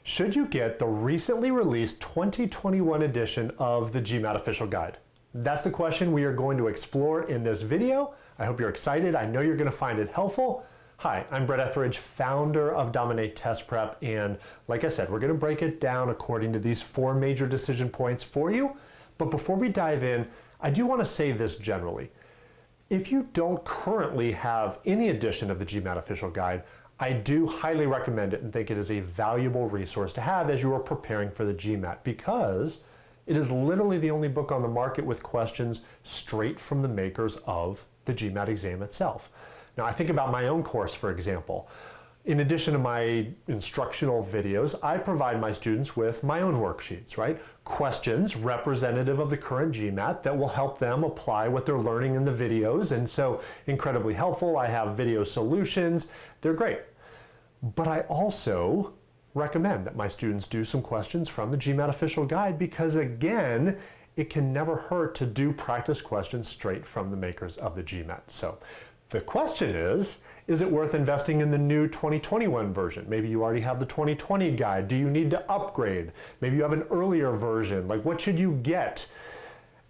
Should you get the recently released 2021 edition of the GMAT Official Guide? That's the question we are going to explore in this video. I hope you're excited. I know you're going to find it helpful. Hi, I'm Brett Etheridge, founder of Diagnostic Prep, and like I said, we're going to break it down according to these 4 major decision points for you. But before we dive in, I do want to say this generally. If you don't currently have any edition of the GMAT Official Guide, I do highly recommend it and think it is a valuable resource to have as you are preparing for the GMAT, because it is literally the only book on the market with questions straight from the makers of the GMAT exam itself. Now, I think about my own course, for example. In addition to my instructional videos, I provide my students with my own worksheets, right? Questions representative of the current GMAT that will help them apply what they're learning in the videos, and so incredibly helpful. I have video solutions. They're great. But I also recommend that my students do some questions from the GMAT Official Guide because, again, it can never hurt to do practice questions straight from the makers of the GMAT. So the question is it worth investing in the new 2021 version? Maybe you already have the 2020 guide. Do you need to upgrade? Maybe you have an earlier version. Like, what should you get?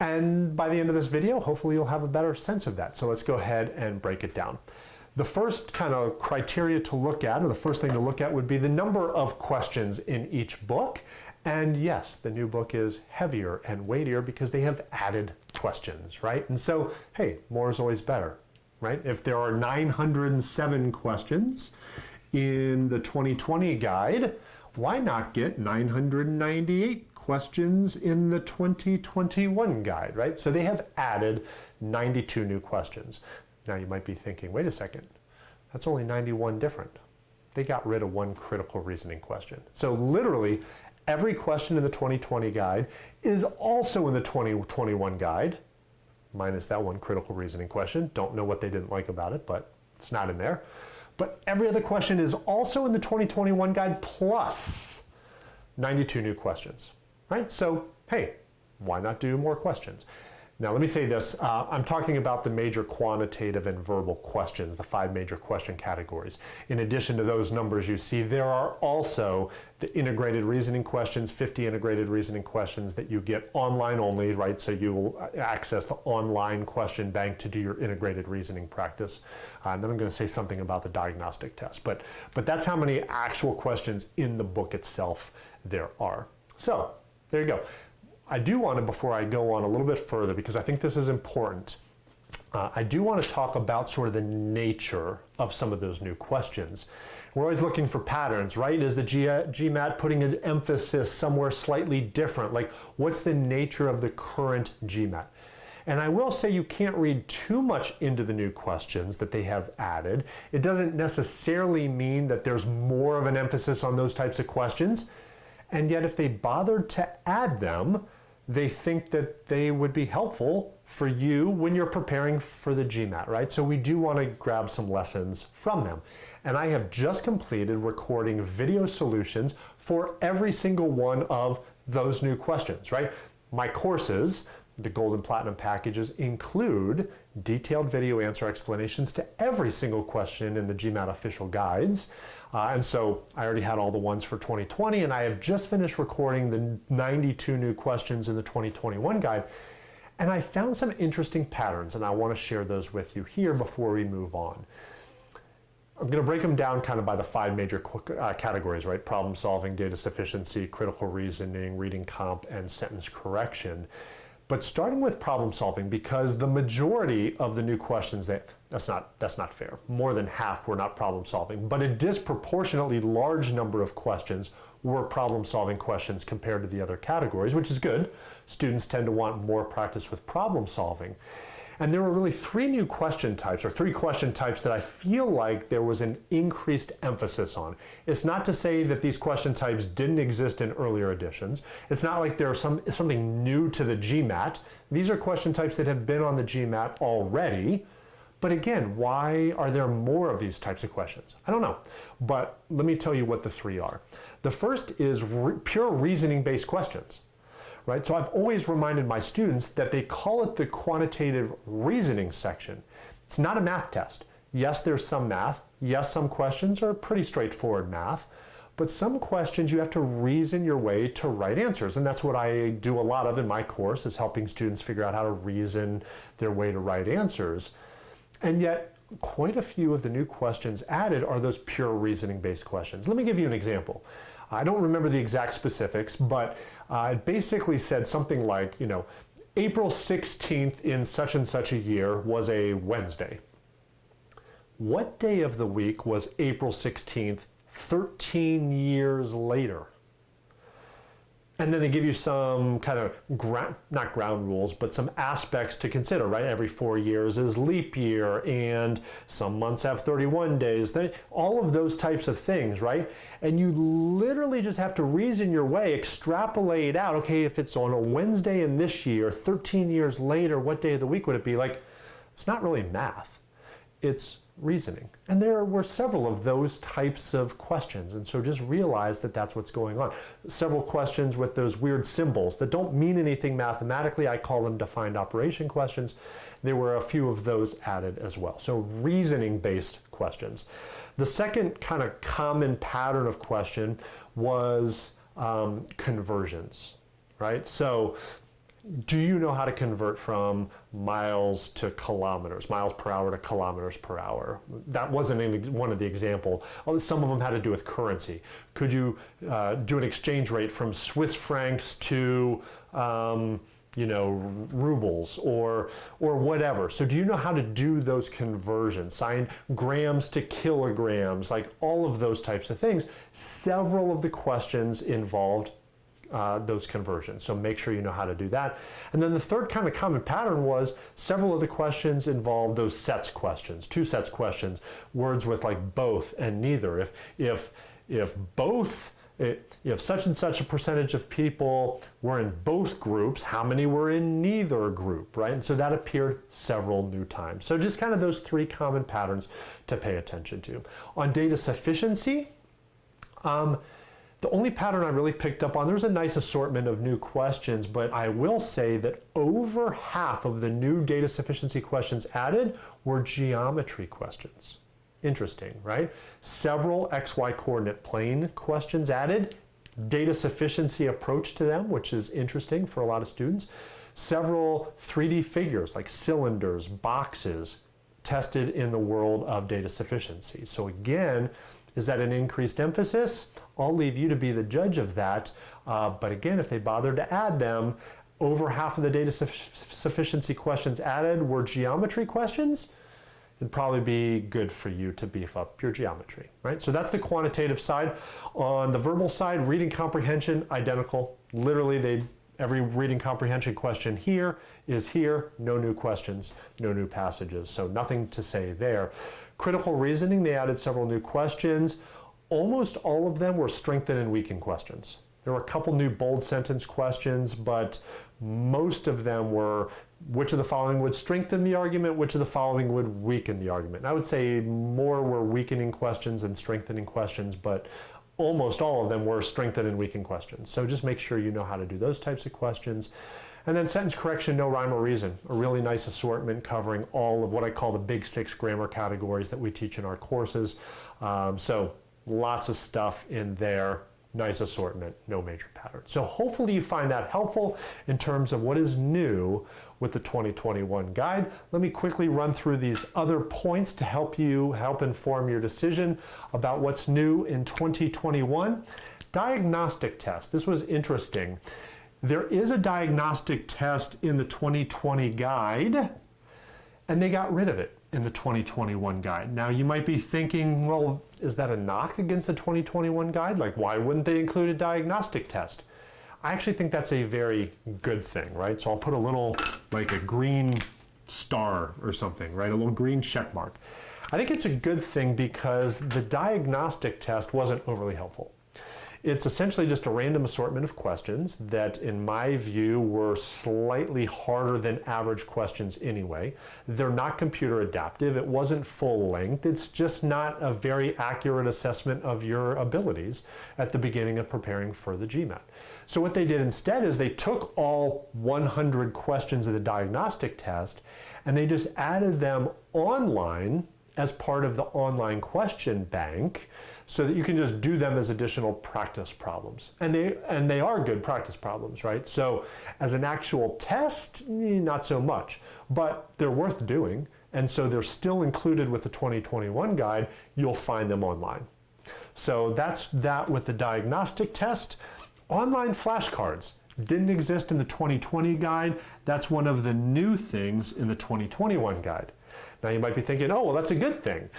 And by the end of this video, hopefully you'll have a better sense of that. So let's go ahead and break it down. The first kind of criteria to look at, or the first thing to look at, would be the number of questions in each book. And yes, the new book is heavier and weightier because they have added questions, right? And so, hey, more is always better, right? If there are 907 questions in the 2020 guide, why not get 998 questions in the 2021 guide, right? So they have added 92 new questions. Now you might be thinking, wait a second, that's only 91 different. They got rid of one critical reasoning question. So literally every question in the 2020 guide is also in the 2021 guide, minus that one critical reasoning question. Don't know what they didn't like about it, but it's not in there. But every other question is also in the 2021 guide plus 92 new questions, right? So, hey, why not do more questions? Now, let me say this. I'm talking about the major quantitative and verbal questions, the 5 major question categories. In addition to those numbers you see, there are also the integrated reasoning questions, 50 integrated reasoning questions that you get online only, right? So you will access the online question bank to do your integrated reasoning practice. And then I'm going to say something about the diagnostic test. But that's how many actual questions in the book itself there are. So there you go. I do want to, before I go on a little bit further, because I think this is important, I do want to talk about sort of the nature of some of those new questions. We're always looking for patterns, right? Is the GMAT putting an emphasis somewhere slightly different? Like, what's the nature of the current GMAT? And I will say you can't read too much into the new questions that they have added. It doesn't necessarily mean that there's more of an emphasis on those types of questions. And yet if they bothered to add them, they think that they would be helpful for you when you're preparing for the GMAT, right? So we do want to grab some lessons from them. And I have just completed recording video solutions for every single one of those new questions, right? My courses, the Gold and Platinum packages, include detailed video answer explanations to every single question in the GMAT official guides. And so I already had all the ones for 2020, and I have just finished recording the 92 new questions in the 2021 guide. And I found some interesting patterns, and I want to share those with you here before we move on. I'm going to break them down kind of by the 5 major categories, right? Problem solving, data sufficiency, critical reasoning, reading comp, and sentence correction. But starting with problem solving, because the majority of the new questions, that's not fair. More than half were not problem solving, but a disproportionately large number of questions were problem solving questions compared to the other categories, which is good. Students tend to want more practice with problem solving. And there were really 3 new question types, or 3 question types that I feel like there was an increased emphasis on. It's not to say that these question types didn't exist in earlier editions. It's not like there's something new to the GMAT. These are question types that have been on the GMAT already. But again, why are there more of these types of questions? I don't know. But let me tell you what the 3 are. The first is pure reasoning-based questions. Right? So I've always reminded my students that they call it the quantitative reasoning section. It's not a math test. Yes, there's some math. Yes, some questions are pretty straightforward math. but some questions you have to reason your way to right answers. And that's what I do a lot of in my course, is helping students figure out how to reason their way to right answers. And yet, quite a few of the new questions added are those pure reasoning-based questions. Let me give you an example. I don't remember the exact specifics, but it basically said something like, April 16th in such and such a year was a Wednesday. What day of the week was April 16th, 13 years later? And then they give you some kind of, not ground rules, but some aspects to consider, right? Every 4 years is leap year, and some months have 31 days. All of those types of things, right? And you literally just have to reason your way, extrapolate out, okay, if it's on a Wednesday in this year, 13 years later, what day of the week would it be? Like, it's not really math. It's reasoning. And there were several of those types of questions. And so just realize that that's what's going on. Several questions with those weird symbols that don't mean anything mathematically. I call them defined operation questions. There were a few of those added as well. So reasoning-based questions. The second kind of common pattern of question was conversions, right? So do you know how to convert from miles to kilometers, miles per hour to kilometers per hour? That wasn't one of the example. Some of them had to do with currency. Could you do an exchange rate from Swiss francs to rubles or whatever? So do you know how to do those conversions? Sign grams to kilograms, like all of those types of things. Several of the questions involved those conversions. So make sure you know how to do that. And then the third kind of common pattern was several of the questions involved those sets questions, two sets questions, words with like both and neither. If such and such a percentage of people were in both groups, how many were in neither group, right? And so that appeared several new times. So just kind of those three common patterns to pay attention to. On data sufficiency, the only pattern I really picked up on, there's a nice assortment of new questions, but I will say that over half of the new data sufficiency questions added were geometry questions. Interesting, right? Several XY coordinate plane questions added, data sufficiency approach to them, which is interesting for a lot of students. Several 3D figures like cylinders, boxes, tested in the world of data sufficiency. So again, is that an increased emphasis? I'll leave you to be the judge of that. But again, if they bothered to add them, over half of the data sufficiency questions added were geometry questions. It'd probably be good for you to beef up your geometry, right? So that's the quantitative side. On the verbal side, reading comprehension, identical. Literally, every reading comprehension question here is here, no new questions, no new passages. So nothing to say there. Critical reasoning, they added several new questions. Almost all of them were strengthen and weaken questions. There were a couple new bold sentence questions, but most of them were which of the following would strengthen the argument, which of the following would weaken the argument. And I would say more were weakening questions than strengthening questions, but almost all of them were strengthen and weaken questions. So just make sure you know how to do those types of questions. And then sentence correction, no rhyme or reason. A really nice assortment covering all of what I call the big 6 grammar categories that we teach in our courses. So lots of stuff in there. Nice assortment, no major pattern. So hopefully you find that helpful in terms of what is new with the 2021 guide. Let me quickly run through these other points to help inform your decision about what's new in 2021. Diagnostic test. This was interesting. There is a diagnostic test in the 2020 guide, and they got rid of it in the 2021 guide. Now you might be thinking, well, is that a knock against the 2021 guide? Like, why wouldn't they include a diagnostic test? I actually think that's a very good thing, right? So I'll put a little, like a green star or something, right? A little green check mark. I think it's a good thing because the diagnostic test wasn't overly helpful. It's essentially just a random assortment of questions that, in my view, were slightly harder than average questions anyway. They're not computer adaptive. It wasn't full length. It's just not a very accurate assessment of your abilities at the beginning of preparing for the GMAT. So what they did instead is they took all 100 questions of the diagnostic test and they just added them online as part of the online question bank. so that you can just do them as additional practice problems. And they are good practice problems, right? So as an actual test, not so much, but they're worth doing. And so they're still included with the 2021 guide. You'll find them online. So that's that with the diagnostic test. Online flashcards didn't exist in the 2020 guide. That's one of the new things in the 2021 guide. Now you might be thinking, oh, well, that's a good thing.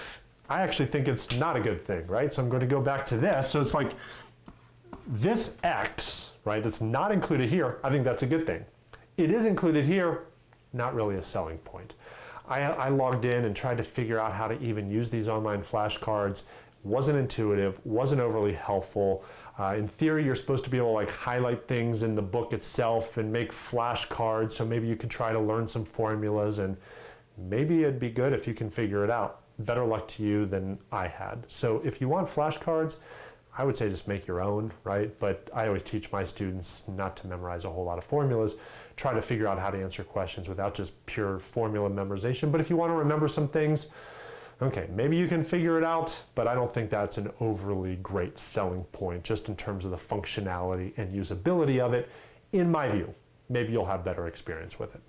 I actually think it's not a good thing, right? So I'm going to go back to this. So it's like this X, right? It's not included here. I think that's a good thing. It is included here, not really a selling point. I logged in and tried to figure out how to even use these online flashcards. Wasn't intuitive, wasn't overly helpful. In theory, you're supposed to be able to like highlight things in the book itself and make flashcards, so maybe you could try to learn some formulas, and maybe it'd be good if you can figure it out. Better luck to you than I had. So if you want flashcards, I would say just make your own, right? But I always teach my students not to memorize a whole lot of formulas. Try to figure out how to answer questions without just pure formula memorization. But if you want to remember some things, okay, maybe you can figure it out, but I don't think that's an overly great selling point just in terms of the functionality and usability of it, in my view. Maybe you'll have better experience with it.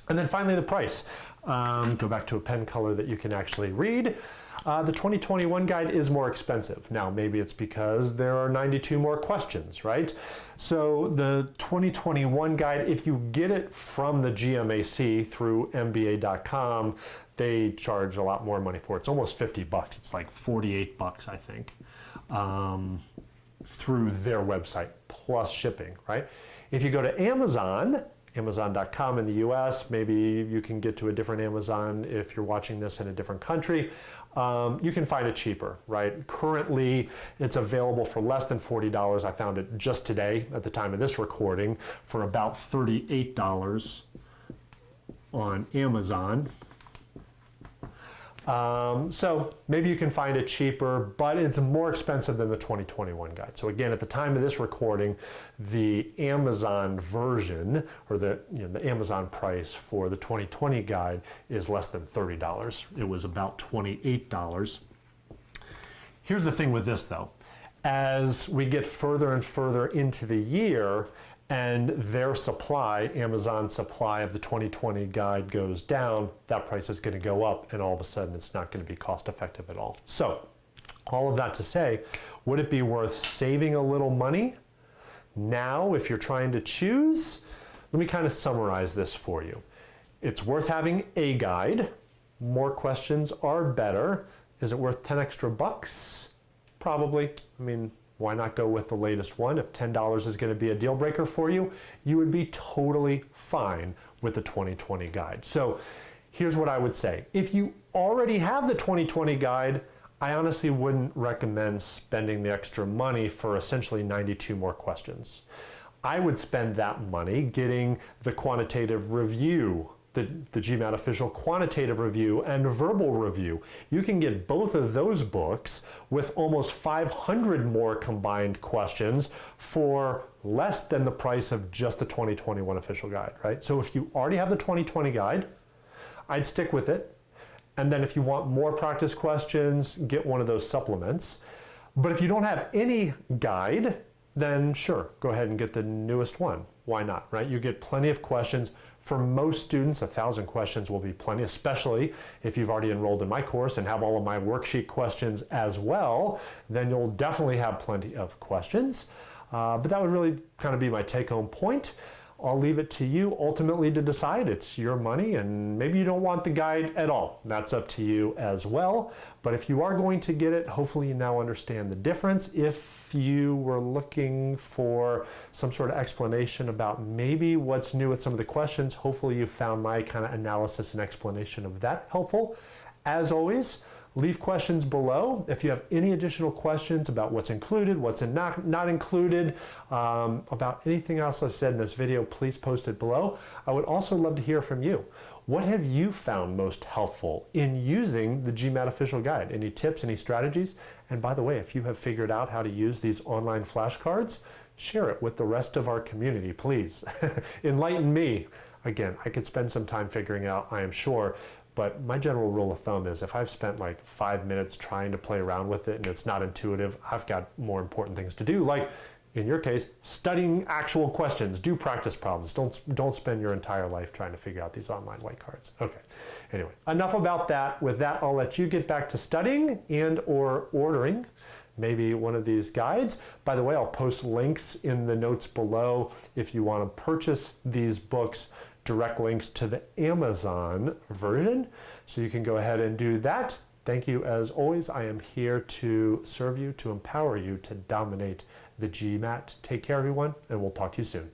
And then finally, the price. Go back to a pen color that you can actually read. The 2021 guide is more expensive. Now, maybe it's because there are 92 more questions, right? So the 2021 guide, if you get it from the GMAC through MBA.com, they charge a lot more money for it. It's almost 50 bucks. It's like 48 bucks, I think, through their website, plus shipping, right? If you go to Amazon, Amazon.com in the US, maybe you can get to a different Amazon if you're watching this in a different country. You can find it cheaper, right? Currently, it's available for less than $40. I found it just today at the time of this recording for about $38 on Amazon. So maybe you can find it cheaper, but it's more expensive than the 2021 guide. So again, at the time of this recording, the Amazon version, or the Amazon price for the 2020 guide is less than $30. It was about $28. Here's the thing with this though. As we get further and further into the year, and their supply, Amazon's supply of the 2020 guide goes down, that price is going to go up, and all of a sudden it's not going to be cost effective at all. So, all of that to say, would it be worth saving a little money now if you're trying to choose? Let me kind of summarize this for you. It's worth having a guide. More questions are better. Is it worth 10 extra bucks? Probably. I mean, why not go with the latest one? If $10 is going to be a deal breaker for you, you would be totally fine with the 2020 guide. So here's what I would say. If you already have the 2020 guide, I honestly wouldn't recommend spending the extra money for essentially 92 more questions. I would spend that money getting the quantitative review, the GMAT official quantitative review and verbal review. You can get both of those books with almost 500 more combined questions for less than the price of just the 2021 official guide, right? So if you already have the 2020 guide, I'd stick with it. And then if you want more practice questions, get one of those supplements. But if you don't have any guide, then sure, go ahead and get the newest one. Why not, right? You get plenty of questions. For most students, 1,000 questions will be plenty, especially if you've already enrolled in my course and have all of my worksheet questions as well, then you'll definitely have plenty of questions. But that would really kind of be my take-home point. I'll leave it to you ultimately to decide. It's your money, and maybe you don't want the guide at all. That's up to you as well. But if you are going to get it, hopefully you now understand the difference. If you were looking for some sort of explanation about maybe what's new with some of the questions, hopefully you found my kind of analysis and explanation of that helpful. As always, leave questions below. If you have any additional questions about what's included, what's not included, about anything else I said in this video, please post it below. I would also love to hear from you. What have you found most helpful in using the GMAT official guide? Any tips, any strategies? And by the way, if you have figured out how to use these online flashcards, share it with the rest of our community, please. Enlighten me. Again, I could spend some time figuring out, I am sure, But my general rule of thumb is if I've spent like 5 minutes trying to play around with it and it's not intuitive, I've got more important things to do. Like in your case, studying actual questions, do practice problems. Don't spend your entire life trying to figure out these online white cards. Okay, anyway, enough about that. With that, I'll let you get back to studying and or ordering maybe one of these guides. By the way, I'll post links in the notes below if you want to purchase these books, direct links to the Amazon version. So you can go ahead and do that. Thank you as always. I am here to serve you, to empower you to dominate the GMAT. Take care, everyone, and we'll talk to you soon.